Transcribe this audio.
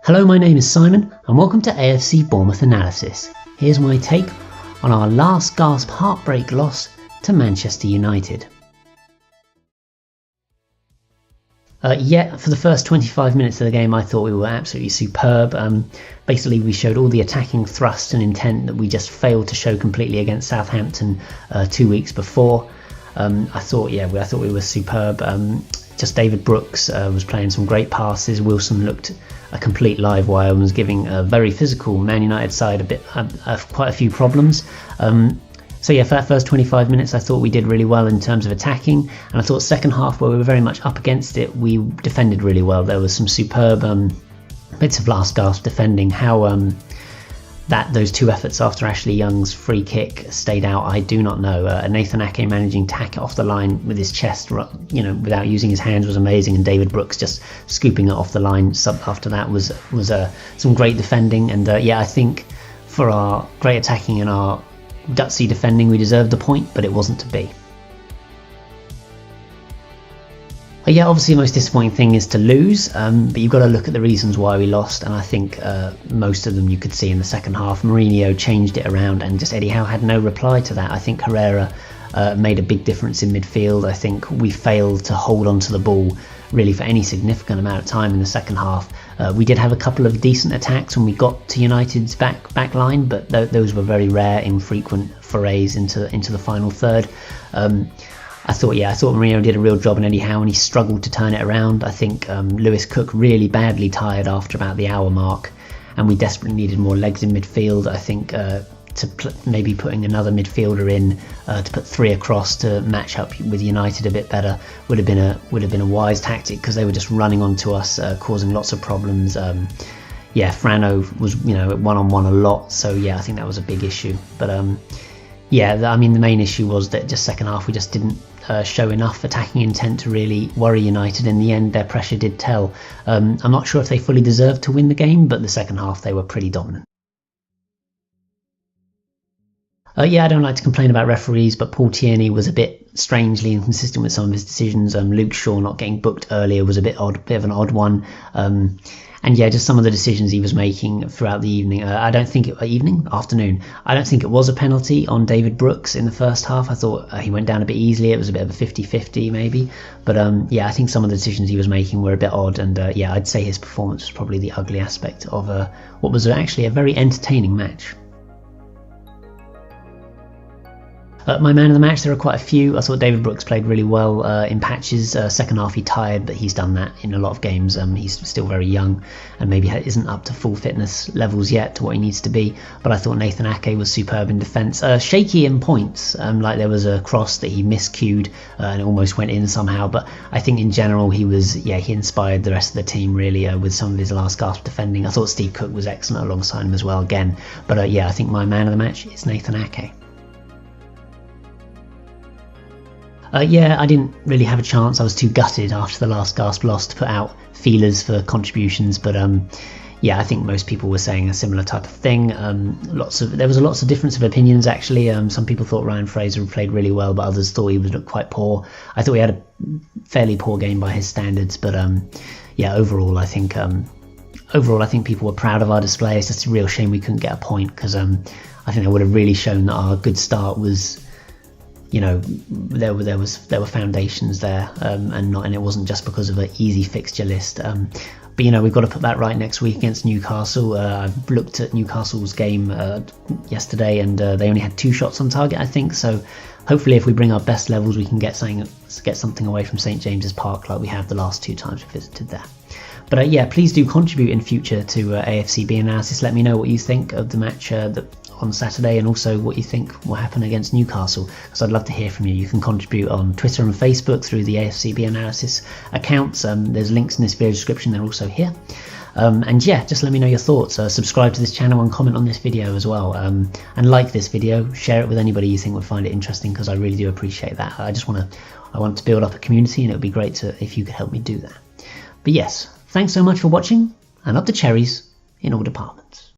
Hello, my name is Simon and welcome to AFC Bournemouth Analysis. Here's my take on our last gasp heartbreak loss to Manchester United. For the first 25 minutes of the game I thought we were absolutely superb. Basically we showed all the attacking thrust and intent that we just failed to show completely against Southampton 2 weeks before. I thought we were superb. Just David Brooks was playing some great passes. Wilson looked a complete live wire and was giving a very physical Man United side quite a few problems. For that first 25 minutes I thought we did really well in terms of attacking, and I thought second half, where we were very much up against it, we defended really well. There was some superb bits of last gasp defending. How those two efforts after Ashley Young's free kick stayed out, I do not know. Nathan Ake managing to hack it off the line with his chest, without using his hands, was amazing, and David Brooks just scooping it off the line after that was some great defending. And I think for our great attacking and our gutsy defending, we deserved the point, but it wasn't to be. Obviously the most disappointing thing is to lose, but you've got to look at the reasons why we lost, and I think most of them you could see in the second half. Mourinho changed it around, and just Eddie Howe had no reply to that. I think Herrera made a big difference in midfield. I think we failed to hold on to the ball really for any significant amount of time in the second half. We did have a couple of decent attacks when we got to United's back line, but those were very rare, infrequent forays into the final third. I thought Mourinho did a real job on Eddie Howe, and he struggled to turn it around. I think Lewis Cook really badly tired after about the hour mark, and we desperately needed more legs in midfield. I think maybe putting another midfielder in to put three across to match up with United a bit better would have been a wise tactic, because they were just running onto us, causing lots of problems. Frano was one-on-one a lot, so I think that was a big issue. But the main issue was that just second half we just didn't show enough attacking intent to really worry United. In the end, their pressure did tell. I'm not sure if they fully deserved to win the game, but the second half they were pretty dominant. I don't like to complain about referees, but Paul Tierney was a bit strangely inconsistent with some of his decisions. Luke Shaw not getting booked earlier was a bit of an odd one. Just some of the decisions he was making throughout the evening. Afternoon. I don't think it was a penalty on David Brooks in the first half. I thought he went down a bit easily. It was a bit of a 50-50 maybe. But I think some of the decisions he was making were a bit odd. And I'd say his performance was probably the ugly aspect of what was actually a very entertaining match. My man of the match, there are quite a few. I thought David Brooks played really well in patches. Second half he tired, but he's done that in a lot of games. He's still very young and maybe isn't up to full fitness levels yet to what he needs to be. But I thought Nathan Ake was superb in defence. Shaky in points, like there was a cross that he miscued and it almost went in somehow. But I think in general he inspired the rest of the team really with some of his last gasp defending. I thought Steve Cook was excellent alongside him as well again. But I think my man of the match is Nathan Ake. I didn't really have a chance. I was too gutted after the last gasp loss to put out feelers for contributions, but I think most people were saying a similar type of thing. There was lots of difference of opinions actually. Some people thought Ryan Fraser played really well, but others thought he looked quite poor. I thought he had a fairly poor game by his standards, but overall I think people were proud of our display. It's just a real shame we couldn't get a point, because I think that would have really shown that our good start was, there were foundations there, and it wasn't just because of an easy fixture list. But we've got to put that right next week against Newcastle. I've looked at Newcastle's game yesterday, and they only had 2 shots on target, I think. So hopefully, if we bring our best levels, we can get something away from St James's Park like we have the last 2 times we visited there. But please do contribute in future to AFCB analysis. Let me know what you think of the match on Saturday, and also what you think will happen against Newcastle, because I'd love to hear from you. You can contribute on Twitter and Facebook through the AFCB analysis accounts. There's links in this video description. They're also here. Just let me know your thoughts. Subscribe to this channel and comment on this video as well, and like this video. Share it with anybody you think would find it interesting, because I really do appreciate that. I want to build up a community, and it would be great if you could help me do that. But yes, thanks so much for watching, and up the cherries in all departments.